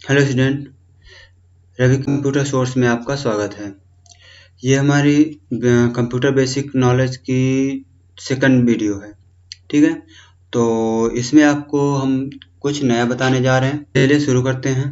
Hello student, Ravi computer source में आपका स्वागत है। ये हमारी कंप्यूटर बेसिक नॉलेज की सेकंड वीडियो है। ठीक है, तो इसमें आपको हम कुछ नया बताने जा रहे हैं। चलिए शुरू करते हैं।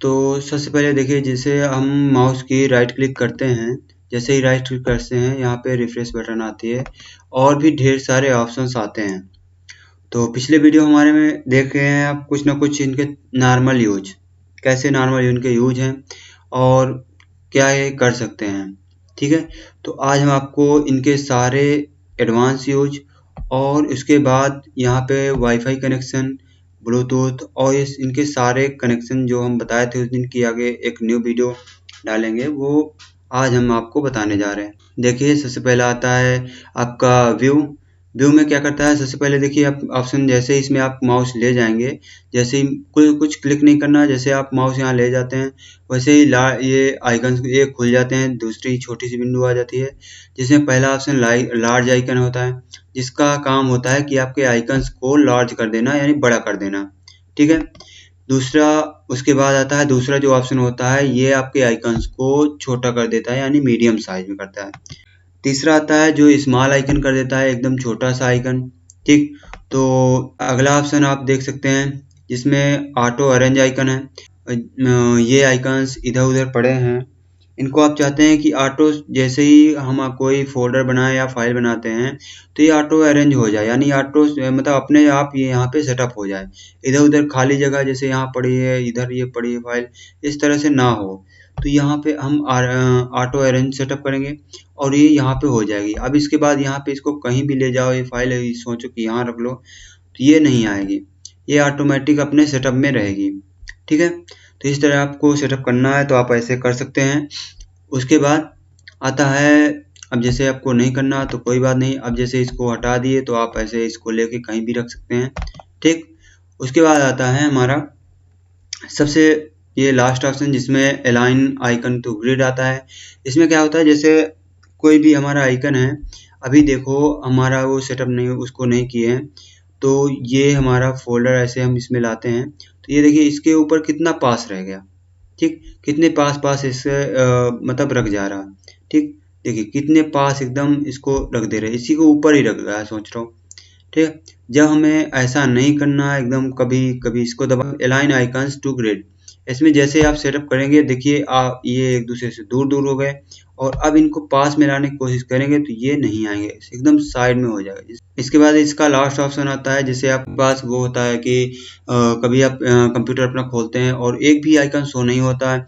तो सबसे पहले देखिए, जैसे हम माउस की राइट क्लिक करते हैं, जैसे ही राइट क्लिक करते हैं यहाँ पे रिफ्रेश बटन आती है और भी ढेर सारे ऑप्शंस आते हैं। तो पिछले वीडियो हमारे में देख रहे हैं आप कुछ ना कुछ इनके नॉर्मल यूज, कैसे नॉर्मल इनके यूज हैं और क्या ये कर सकते हैं। ठीक है, तो आज हम आपको इनके सारे एडवांस यूज और उसके बाद यहाँ पे वाईफाई कनेक्शन, ब्लूटूथ और इनके सारे कनेक्शन जो हम बताए थे उस दिन की आगे एक न्यू वीडियो डालेंगे, वो आज हम आपको बताने जा रहे हैं। देखिए, सबसे पहला आता है आपका व्यू। व्यू में क्या करता है, सबसे पहले देखिए आप ऑप्शन, जैसे इसमें आप माउस ले जाएंगे, जैसे ही कुछ क्लिक नहीं करना, जैसे आप माउस यहाँ ले जाते हैं वैसे ही ये आइकन ये खुल जाते हैं, दूसरी छोटी सी विंडो आ जाती है जिसमें पहला ऑप्शन लार्ज आइकन होता है, जिसका काम होता है कि आपके आइकन्स को लार्ज कर देना यानी बड़ा कर देना। ठीक है, दूसरा उसके बाद आता है दूसरा जो ऑप्शन होता है, ये आपके आइकन्स को छोटा कर देता है यानी मीडियम साइज में करता है। तीसरा आता है जो स्मॉल आइकन कर देता है, एकदम छोटा सा आइकन। ठीक, तो अगला ऑप्शन आप देख सकते हैं जिसमें ऑटो अरेंज आइकन है। ये आइकन्स इधर उधर पड़े हैं, इनको आप चाहते हैं कि ऑटो, जैसे ही हम कोई फोल्डर बनाए या फाइल बनाते हैं तो ये ऑटो अरेंज हो जाए, यानी ऑटो मतलब अपने आप ये यहाँ पे सेटअप हो जाए, इधर उधर खाली जगह जैसे यहाँ पड़ी है इधर ये पड़ी है फाइल, इस तरह से ना हो। तो यहाँ पे हम ऑटो अरेंज सेटअप करेंगे और ये यहाँ पे हो जाएगी। अब इसके बाद यहाँ पे इसको कहीं भी ले जाओ, ये फाइल है सोचो कि यहाँ रख लो, तो ये नहीं आएगी, ये ऑटोमेटिक अपने सेटअप में रहेगी। ठीक है, तो इस तरह आपको सेटअप करना है तो आप ऐसे कर सकते हैं। उसके बाद आता है, अब जैसे आपको नहीं करना तो कोई बात नहीं, अब जैसे इसको हटा दिए तो आप ऐसे इसको लेके कहीं भी रख सकते हैं। ठीक, उसके बाद आता है हमारा सबसे ये लास्ट ऑप्शन जिसमें अलाइन आइकन टू ग्रिड आता है। इसमें क्या होता है, जैसे कोई भी हमारा आइकन है, अभी देखो हमारा वो सेटअप नहीं, उसको नहीं किए हैं, तो ये हमारा फोल्डर ऐसे हम इसमें लाते हैं तो ये देखिए इसके ऊपर कितना पास रह गया। ठीक, कितने पास पास इससे मतलब रख जा रहा। ठीक, देखिए कितने पास एकदम इसको रख दे रहे, इसी को ऊपर ही रख रहा है, सोच रहा हूँ। ठीक है, जब हमें ऐसा नहीं करना है एकदम, कभी कभी इसको दबा अलाइन आइकन्स टू ग्रिड, इसमें जैसे आप सेटअप करेंगे देखिए ये एक दूसरे से दूर दूर हो गए और अब इनको पास में लाने की कोशिश करेंगे तो ये नहीं आएंगे, एकदम साइड में हो जाएगा। इसके बाद इसका लास्ट ऑप्शन आता है, जैसे आपके पास वो होता है कि कभी आप कंप्यूटर अपना खोलते हैं और एक भी आइकन शो नहीं होता है,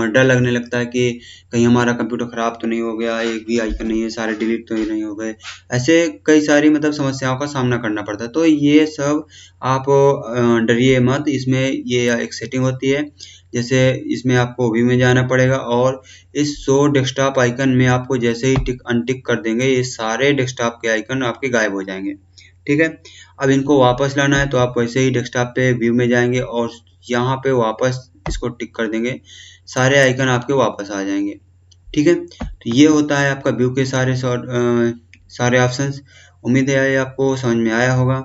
डर लगने लगता है कि कहीं हमारा कंप्यूटर खराब तो नहीं हो गया, एक भी आइकन नहीं है, सारे डिलीट तो ही नहीं हो गए, ऐसे कई सारी मतलब समस्याओं का सामना करना पड़ता है। तो ये सब आप डरिए मत, इसमें ये एक सेटिंग होती है, जैसे इसमें आपको व्यू में जाना पड़ेगा और इस शो डेस्कटॉप आइकन में आपको जैसे ही टिक अनटिक कर देंगे ये सारे डेस्कटॉप के आइकन आपके गायब हो जाएंगे। ठीक है, अब इनको वापस लाना है तो आप वैसे ही डेस्कटॉप पे व्यू में जाएंगे और यहाँ पे वापस इसको टिक कर देंगे, सारे आइकन आपके वापस आ जाएंगे। ठीक है, तो ये होता है आपका व्यू के सारे ऑप्शंस। उम्मीद है ये आपको समझ में आया होगा।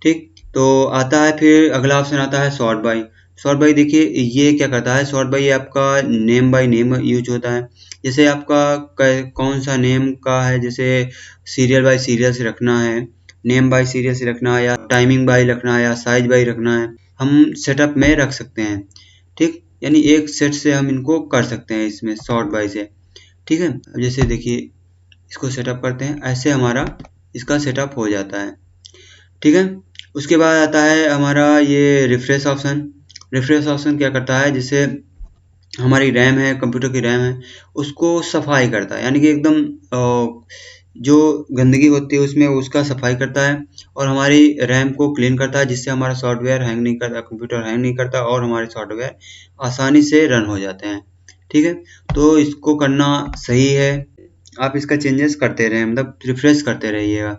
ठीक, तो आता है फिर अगला ऑप्शन आता है सॉर्ट बाय। सॉर्ट बाय देखिए ये क्या करता है, सॉर्ट बाय आपका नेम बाय नेम यूज होता है, जैसे आपका कौन सा नेम का है, जैसे सीरियल बाय सीरियल से रखना है, नेम बाय सीरियल से रखना है, या टाइमिंग बाय रखना है, या साइज बाय रखना है, हम सेटअप में रख सकते हैं। ठीक, यानी एक सेट से हम इनको कर सकते हैं इसमें सॉर्ट बाय से। ठीक है, अब जैसे देखिए इसको सेटअप करते हैं, ऐसे हमारा इसका सेटअप हो जाता है। ठीक है, उसके बाद आता है हमारा ये रिफ्रेश ऑप्शन। रिफ्रेश ऑप्शन क्या करता है, जैसे हमारी रैम है, कंप्यूटर की रैम है, उसको सफाई करता है, यानी कि एकदम जो गंदगी होती है उसमें उसका सफाई करता है और हमारी रैम को क्लीन करता है, जिससे हमारा सॉफ्टवेयर हैंग नहीं करता, कंप्यूटर हैंग नहीं करता और हमारे सॉफ्टवेयर आसानी से रन हो जाते हैं। ठीक है, तो इसको करना सही है, आप इसका चेंजेस करते रहें, मतलब रिफ्रेश करते रहिएगा।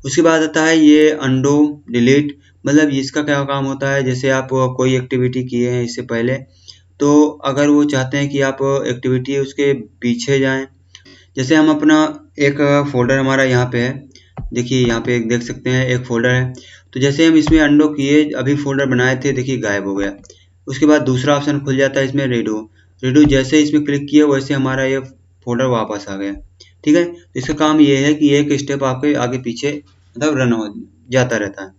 उसके बाद आता है ये अंडो डिलीट, मतलब इसका क्या काम होता है, जैसे आप कोई एक्टिविटी किए हैं इससे पहले, तो अगर वो चाहते हैं कि आप एक्टिविटी उसके पीछे जाएं, जैसे हम अपना एक फोल्डर हमारा यहाँ पे है, देखिए यहाँ पे एक देख सकते हैं एक फोल्डर है, तो जैसे हम इसमें अंडो किए, अभी फोल्डर बनाए थे देखिए गायब हो गया। उसके बाद दूसरा ऑप्शन खुल जाता है इसमें रीडू जैसे इसमें क्लिक किया वैसे हमारा ये फोल्डर वापस आ गया। ठीक है, तो इसका काम ये है कि एक स्टेप आपके आगे पीछे मतलब रन हो जाता रहता है।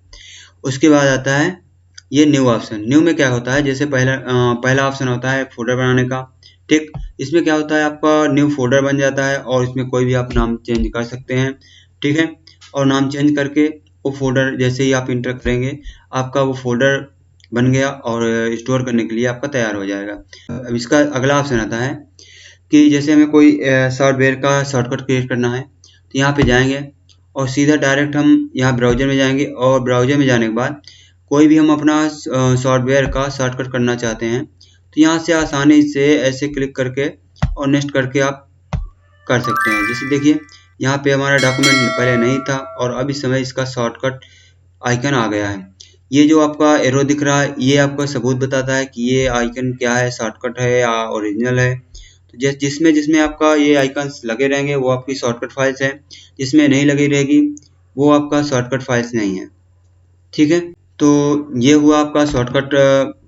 उसके बाद आता है ये न्यू ऑप्शन। न्यू में क्या होता है, जैसे पहला ऑप्शन होता है फोल्डर बनाने का। ठीक, इसमें क्या होता है आपका न्यू फोल्डर बन जाता है और इसमें कोई भी आप नाम चेंज कर सकते हैं। ठीक है, और नाम चेंज करके वो फोल्डर जैसे ही आप इंटर करेंगे आपका वो फोल्डर बन गया और स्टोर करने के लिए आपका तैयार हो जाएगा। अब इसका अगला ऑप्शन आता है कि जैसे हमें कोई सॉफ्टवेयर का शॉर्टकट क्रिएट करना है तो यहाँ पे जाएंगे और सीधा डायरेक्ट हम यहाँ ब्राउज़र में जाएंगे और ब्राउज़र में जाने के बाद कोई भी हम अपना सॉफ्टवेयर का शॉर्टकट करना चाहते हैं तो यहाँ से आसानी से ऐसे क्लिक करके और नेक्स्ट करके आप कर सकते हैं। जैसे देखिए यहाँ पे हमारा डॉक्यूमेंट पहले नहीं था और अब इस समय इसका शॉर्टकट आइकन आ गया है। ये जो आपका एरो दिख रहा है ये आपका सबूत बताता है कि ये आइकन क्या है, शॉर्टकट है या ओरिजिनल है। तो जिसमें जिसमें आपका ये आइकन्स लगे रहेंगे वो आपकी शॉर्टकट फाइल्स है, जिसमें नहीं लगी रहेगी वो आपका शॉर्टकट फाइल्स नहीं है। ठीक है, तो ये हुआ आपका शॉर्टकट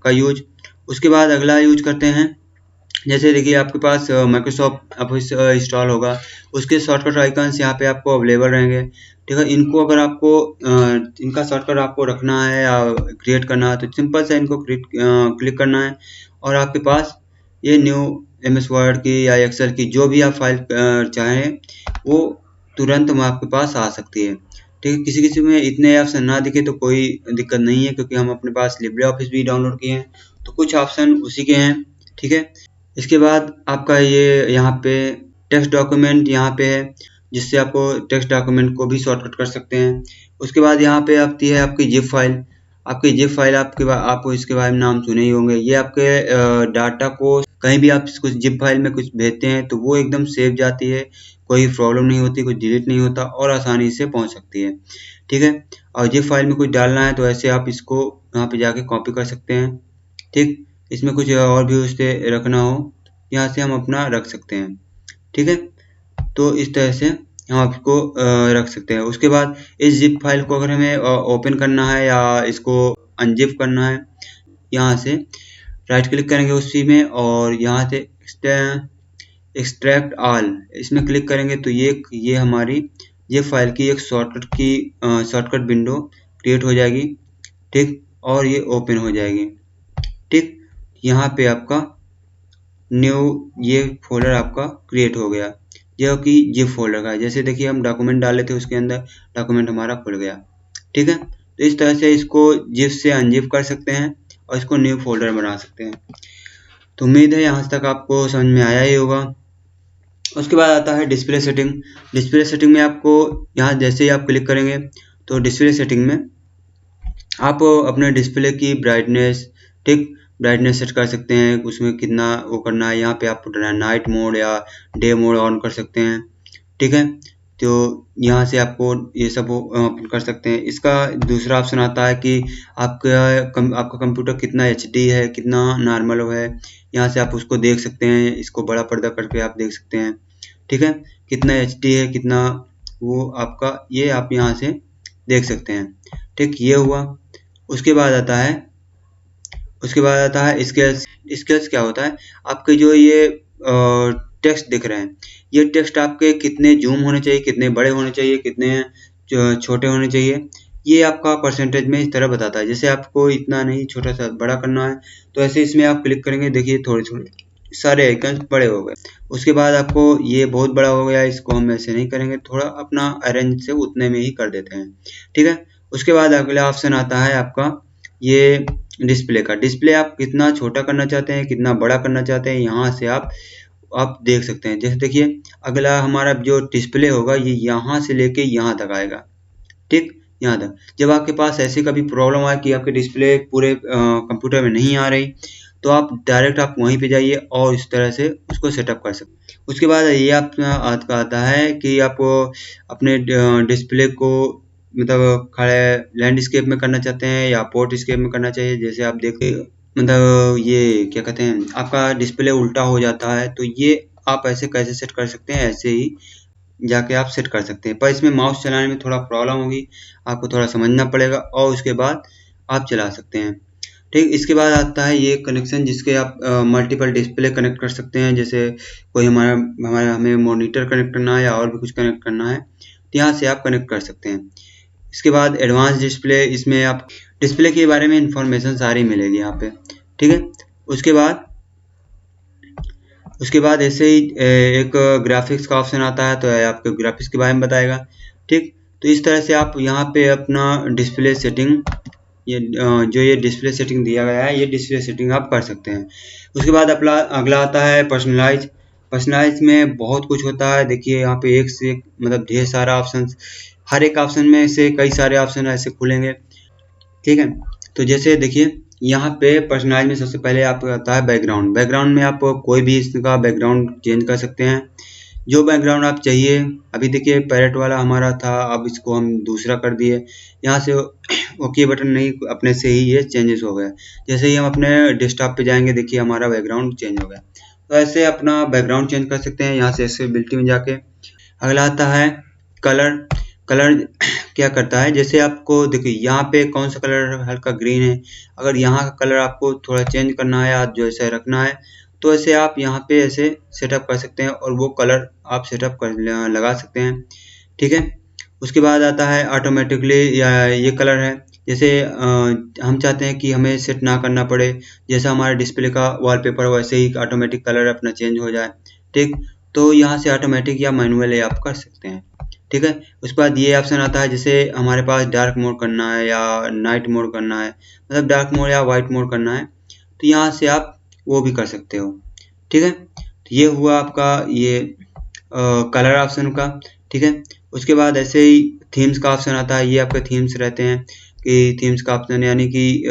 का यूज। उसके बाद अगला यूज करते हैं, जैसे देखिए आपके पास माइक्रोसॉफ्ट ऑफिस इंस्टॉल होगा, उसके शॉर्टकट आइकन्स यहाँ पे आपको अवेलेबल रहेंगे। ठीक है, इनको अगर आपको इनका शॉर्टकट आपको रखना है या क्रिएट करना है तो सिंपल से इनको क्लिक करना है और आपके पास ये न्यू MS वर्ड की या एक्सेल की जो भी आप फाइल चाहें वो तुरंत आपके पास आ सकती है। ठीक है, किसी किसी में इतने ऑप्शन ना दिखे तो कोई दिक्कत नहीं है, क्योंकि हम अपने पास लिब्रे ऑफिस भी डाउनलोड किए हैं तो कुछ ऑप्शन उसी के हैं। ठीक है, इसके बाद आपका ये यहाँ पे टेक्स्ट डॉक्यूमेंट यहाँ पे है, जिससे आपको टेक्स्ट डॉक्यूमेंट को भी शॉर्टकट कर सकते हैं। उसके बाद यहाँ पे आती है आपकी जिप फाइल। आपकी जिप फाइल आपको इसके बारे में नाम सुने ही होंगे। ये आपके डाटा को कहीं भी आप कुछ जिप फाइल में कुछ भेजते हैं तो वो एकदम सेव जाती है, कोई प्रॉब्लम नहीं होती, कुछ डिलीट नहीं होता और आसानी से पहुँच सकती है। ठीक है, और जिप फाइल में कुछ डालना है तो ऐसे आप इसको यहाँ पे जाके कॉपी कर सकते हैं। ठीक, इसमें कुछ और भी उससे रखना हो यहाँ से हम अपना रख सकते हैं। ठीक है, तो इस तरह से हम आपको रख सकते हैं। उसके बाद इस जिप फाइल को अगर हमें ओपन करना है या इसको अनजिप करना है, यहाँ से राइट क्लिक करेंगे उसी में और यहाँ से एक्सट्रैक्ट ऑल इसमें क्लिक करेंगे तो ये हमारी ये फाइल की एक शॉर्टकट विंडो क्रिएट हो जाएगी। ठीक, और ये ओपन हो जाएगी। ठीक, यहाँ पे आपका न्यू ये फोल्डर आपका क्रिएट हो गया जो कि जिप फोल्डर का है। जैसे देखिए हम डॉक्यूमेंट डाले थे उसके अंदर डॉक्यूमेंट हमारा खुल गया। ठीक है, तो इस तरह से इसको जिप से अनजिप कर सकते हैं और इसको न्यू फोल्डर बना सकते हैं। तो उम्मीद है यहाँ तक आपको समझ में आया ही होगा। उसके बाद आता है डिस्प्ले सेटिंग। डिस्प्ले सेटिंग में आपको यहाँ जैसे ही आप क्लिक करेंगे तो डिस्प्ले सेटिंग में आप अपने डिस्प्ले की ब्राइटनेस ब्राइटनेस सेट कर सकते हैं, उसमें कितना वो करना है। यहाँ पे आप नाइट मोड या डे मोड ऑन कर सकते हैं। ठीक है, तो यहाँ से आपको ये सब ओपन कर सकते हैं। इसका दूसरा ऑप्शन आता है कि आपका कंप्यूटर कितना HD है, कितना नॉर्मल है, यहाँ से आप उसको देख सकते हैं। इसको बड़ा पर्दा करके आप देख सकते हैं। ठीक है, कितना HD है, कितना वो आपका ये आप यहाँ से देख सकते हैं। ठीक, ये हुआ। उसके बाद आता है स्केल्स। स्केल्स क्या होता है, आपके जो ये टेक्स्ट दिख रहे हैं ये टेक्स्ट आपके कितने जूम होने चाहिए, कितने बड़े होने चाहिए, कितने छोटे होने चाहिए, ये आपका परसेंटेज में इस तरह बताता है। जैसे आपको इतना नहीं छोटा सा बड़ा करना है तो ऐसे इसमें आप क्लिक करेंगे, देखिए थोड़े थोड़े सारे आइकन बड़े हो गए। उसके बाद आपको ये बहुत बड़ा हो गया, इसको हम ऐसे नहीं करेंगे, थोड़ा अपना अरेंज से उतने में ही कर देते हैं। ठीक है, उसके बाद अगला ऑप्शन आता है आपका ये डिस्प्ले का। डिस्प्ले आप कितना छोटा करना चाहते हैं, कितना बड़ा करना चाहते हैं, यहाँ से आप देख सकते हैं। जैसे देखिए अगला हमारा जो डिस्प्ले होगा ये यहाँ से लेके यहाँ तक आएगा। ठीक, यहाँ तक। जब आपके पास ऐसी कभी प्रॉब्लम आए कि आपके डिस्प्ले पूरे कंप्यूटर में नहीं आ रही तो आप डायरेक्ट आप वहीं पे जाइए और इस तरह से उसको सेटअप कर सकते हैं। उसके बाद ये आपका आता है कि आप अपने डिस्प्ले को मतलब खड़े लैंडस्केप में करना चाहते हैं या पोर्ट्रेट में करना चाहिए। जैसे आप देखिए मतलब ये क्या कहते हैं आपका डिस्प्ले उल्टा हो जाता है तो ये आप ऐसे कैसे सेट कर सकते हैं, ऐसे ही जाके आप सेट कर सकते हैं। पर इसमें माउस चलाने में थोड़ा प्रॉब्लम होगी, आपको थोड़ा समझना पड़ेगा और उसके बाद आप चला सकते हैं। ठीक, इसके बाद आता है ये कनेक्शन जिसके आप मल्टीपल डिस्प्ले कनेक्ट कर सकते हैं। जैसे कोई हमारा हमें मॉनिटर कनेक्ट करना है या और भी कुछ कनेक्ट करना है तो यहाँ से आप कनेक्ट कर सकते हैं। इसके बाद एडवांस डिस्प्ले, इसमें आप डिस्प्ले के बारे में इंफॉर्मेशन सारी मिलेगी यहाँ पे। ठीक है, उसके बाद ऐसे ही एक ग्राफिक्स का ऑप्शन आता है तो आपके ग्राफिक्स के बारे में बताएगा। ठीक, तो इस तरह से आप यहाँ पे अपना डिस्प्ले सेटिंग, ये डिस्प्ले सेटिंग दिया गया है, ये डिस्प्ले सेटिंग आप कर सकते हैं। उसके बाद अगला आता है पर्सनलाइज में बहुत कुछ होता है। देखिए यहाँ पे एक से एक मतलब ढेर सारा ऑप्शन, हर एक ऑप्शन में से कई सारे ऑप्शन ऐसे खुलेंगे। ठीक है, तो जैसे देखिए यहाँ पे पर्सनलाइज में सबसे पहले आपको आता है बैकग्राउंड में आप कोई भी इसका बैकग्राउंड चेंज कर सकते हैं, जो बैकग्राउंड आप चाहिए। अभी देखिए पैरेट वाला हमारा था, अब इसको हम दूसरा कर दिए। यहाँ से ओके बटन नहीं, अपने से ही ये चेंजेस हो गया। जैसे ही हम अपने डेस्कटॉप पे जाएंगे देखिए हमारा बैकग्राउंड चेंज हो गया। तो ऐसे अपना बैकग्राउंड चेंज कर सकते हैं यहाँ से एक्सेसिबिलिटी में जाके। अगला आता है कलर क्या करता है, जैसे आपको देखिए यहाँ पे कौन सा कलर हल्का ग्रीन है, अगर यहाँ का कलर आपको थोड़ा चेंज करना है या जो ऐसा रखना है तो ऐसे आप यहाँ पे ऐसे सेटअप कर सकते हैं और वो कलर आप सेटअप कर लगा सकते हैं। ठीक है, उसके बाद आता है ऑटोमेटिकली, या ये कलर है जैसे हम चाहते हैं कि हमें सेट ना करना पड़े, जैसा हमारे डिस्प्ले का वॉलपेपर वैसे ही ऑटोमेटिक कलर अपना चेंज हो जाए। ठीक, तो यहाँ से ऑटोमेटिक या मैनुअली आप कर सकते हैं। ठीक है, उसके बाद ये ऑप्शन आता है जैसे हमारे पास डार्क मोड करना है या नाइट मोड करना है, मतलब डार्क मोड या वाइट मोड करना है तो यहाँ से आप वो भी कर सकते हो। ठीक है, तो ये हुआ आपका ये कलर ऑप्शन का। ठीक है, उसके बाद ऐसे ही थीम्स का ऑप्शन आता है। ये आपके थीम्स रहते हैं कि थीम्स का ऑप्शन, यानी कि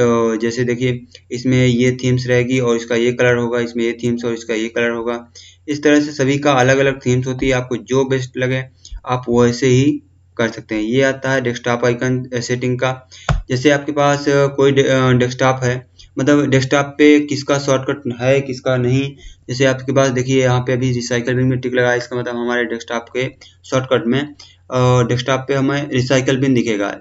जैसे देखिए इसमें ये थीम्स रहेगी और इसका ये कलर होगा, इसमें ये थीम्स और इसका ये कलर होगा। इस तरह से सभी का अलग अलग थीम्स होती है, आपको जो बेस्ट लगे आप वैसे ही कर सकते हैं। ये आता है डेस्कटॉप आइकन सेटिंग का। जैसे आपके पास कोई डेस्कटॉप है, मतलब डेस्कटॉप पे किसका शॉर्टकट है किसका नहीं। जैसे आपके पास देखिए यहाँ पे अभी रिसाइकल बिन में टिक लगा है, इसका मतलब हमारे डेस्कटॉप के शॉर्टकट में डेस्कटॉप पे हमें रिसाइकल बिन दिखेगा।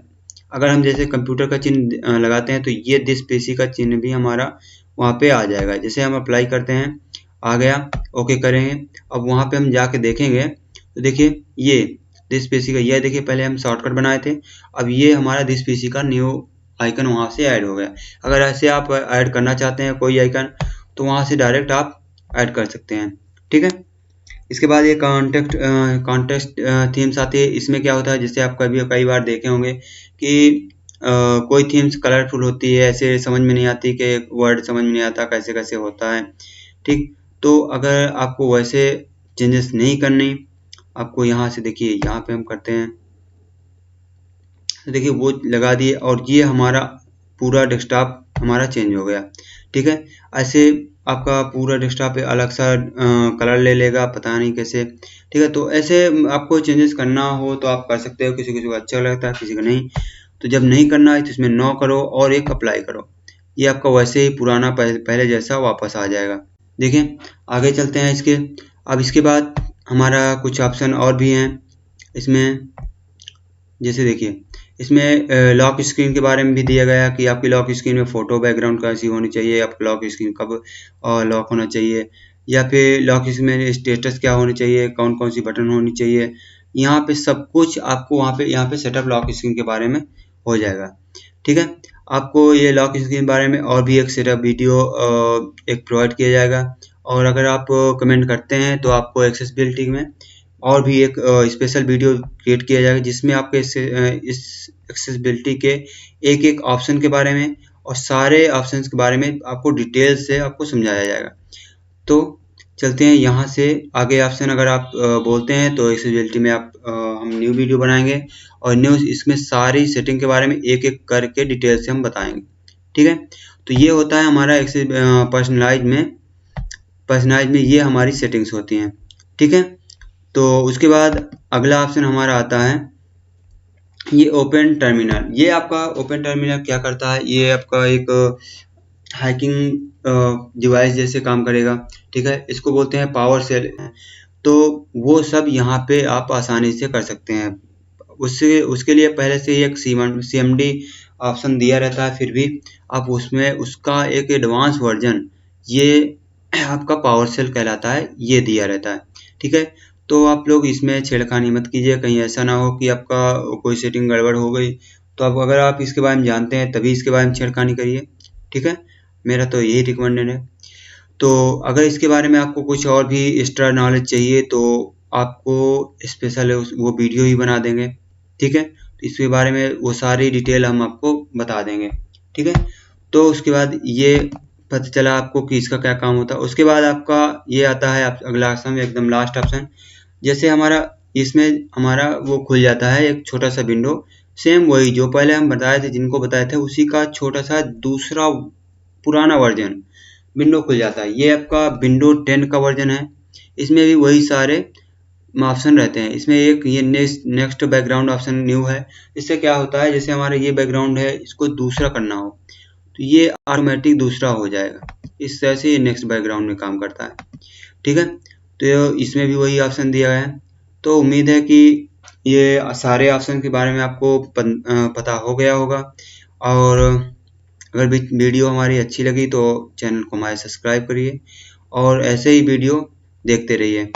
अगर हम जैसे कंप्यूटर का चिन्ह लगाते हैं तो ये दिस पीसी का चिन्ह भी हमारा वहाँ पे आ जाएगा। जैसे हम अप्लाई करते हैं, आ गया, ओके करेंगे। अब वहाँ पे हम जाके देखेंगे तो देखिए ये दिस पीसी का, ये देखिए पहले हम शॉर्टकट बनाए थे, अब ये हमारा दिस पीसी का न्यू आइकन वहाँ से ऐड हो गया। अगर ऐसे आप ऐड करना चाहते हैं कोई आइकन तो वहाँ से डायरेक्ट आप ऐड कर सकते हैं। ठीक है, इसके बाद ये कॉन्टेक्स्ट थीम्स आती है। इसमें क्या होता है, जैसे आप कई बार देखे होंगे कि कोई थीम्स कलरफुल होती है, ऐसे समझ में नहीं आती कि वर्ड समझ में नहीं आता कैसे कैसे होता है। ठीक, तो अगर आपको वैसे चेंजेस नहीं करनी, आपको यहाँ से देखिए यहाँ पे हम करते हैं तो देखिए वो लगा दिए और ये हमारा पूरा डेस्कटॉप हमारा चेंज हो गया। ठीक है, ऐसे आपका पूरा डेस्कटॉप अलग सा कलर ले लेगा, पता नहीं कैसे। ठीक है, तो ऐसे आपको चेंजेस करना हो तो आप कर सकते हो, किसी किसी को अच्छा लगता है किसी को नहीं। तो जब नहीं करना है तो इसमें नो करो और एक अप्लाई करो, ये आपका वैसे ही पुराना पहले जैसा वापस आ जाएगा। देखिए आगे चलते हैं इसके। अब इसके बाद हमारा कुछ ऑप्शन और भी हैं इसमें। जैसे देखिए इसमें लॉक स्क्रीन के बारे में भी दिया गया कि आपकी लॉक स्क्रीन में फ़ोटो बैकग्राउंड कैसी होनी चाहिए, आपकी लॉक स्क्रीन कब लॉक होना चाहिए, या फिर लॉक स्क्रीन में स्टेटस क्या होनी चाहिए, कौन कौन सी बटन होनी चाहिए। यहाँ पे सब कुछ आपको यहाँ पे सेटअप लॉक स्क्रीन के बारे में हो जाएगा। ठीक है, आपको ये लॉक स्क्रीन के बारे में और भी एक सेटअप वीडियो एक प्रोवाइड किया जाएगा, और अगर आप कमेंट करते हैं तो आपको एक्सेसिबिलिटी में और भी एक स्पेशल वीडियो क्रिएट किया जाएगा जिसमें आपके इस एक्सेसिबिलिटी के एक एक ऑप्शन के बारे में और सारे ऑप्शंस के बारे में आपको डिटेल से आपको समझाया जाएगा। तो चलते हैं यहाँ से आगे ऑप्शन। अगर आप बोलते हैं तो एक्सेसिबिलिटी में आप हम न्यू वीडियो बनाएंगे और न्यू इसमें सारी सेटिंग के बारे में एक एक करके डिटेल से हम बताएंगे। ठीक है, तो ये होता है हमारा पर्सनलाइज में ये हमारी सेटिंग्स होती हैं। ठीक है, तो उसके बाद अगला ऑप्शन हमारा आता है ये ओपन टर्मिनल। ये आपका ओपन टर्मिनल क्या करता है, ये आपका एक हैकिंग डिवाइस जैसे काम करेगा। ठीक है, इसको बोलते हैं पावर सेल। तो वो सब यहाँ पे आप आसानी से कर सकते हैं। उसके लिए पहले से ही एक CMD ऑप्शन दिया रहता है, फिर भी आप उसमें उसका एक एडवांस वर्जन ये आपका पावर सेल कहलाता है, ये दिया रहता है। ठीक है, तो आप लोग इसमें छेड़खानी मत कीजिए, कहीं ऐसा ना हो कि आपका कोई सेटिंग गड़बड़ हो गई। तो अब अगर आप इसके बारे में जानते हैं तभी इसके बारे में छेड़खानी करिए। ठीक है, मेरा तो यही रिकमेंडेड है। तो अगर इसके बारे में आपको कुछ और भी एक्स्ट्रा नॉलेज चाहिए तो आपको स्पेशल वो वीडियो ही बना देंगे। ठीक है, तो इसके बारे में वो सारी डिटेल हम आपको बता देंगे। ठीक है, तो उसके बाद ये पता चला आपको कि इसका क्या काम होता है। उसके बाद आपका ये आता है अगला ऑप्शन, एकदम लास्ट ऑप्शन। जैसे हमारा इसमें हमारा वो खुल जाता है एक छोटा सा विंडो, सेम वही जो पहले हम बताए थे, जिनको बताए थे उसी का छोटा सा दूसरा पुराना वर्जन विंडो खुल जाता है। ये आपका विंडो 10 का वर्जन है। इसमें भी वही सारे ऑप्शन रहते हैं। इसमें एक ये नेक्स्ट बैकग्राउंड ऑप्शन न्यू है। इससे क्या होता है, जैसे हमारा ये बैकग्राउंड है, इसको दूसरा करना हो तो ये ऑटोमेटिक दूसरा हो जाएगा। इस तरह से ये नेक्स्ट बैकग्राउंड में काम करता है। ठीक है, तो इसमें भी वही ऑप्शन दिया है। तो उम्मीद है कि ये सारे ऑप्शन के बारे में आपको पता हो गया होगा। और अगर वीडियो हमारी अच्छी लगी तो चैनल को हमारे सब्सक्राइब करिए और ऐसे ही वीडियो देखते रहिए।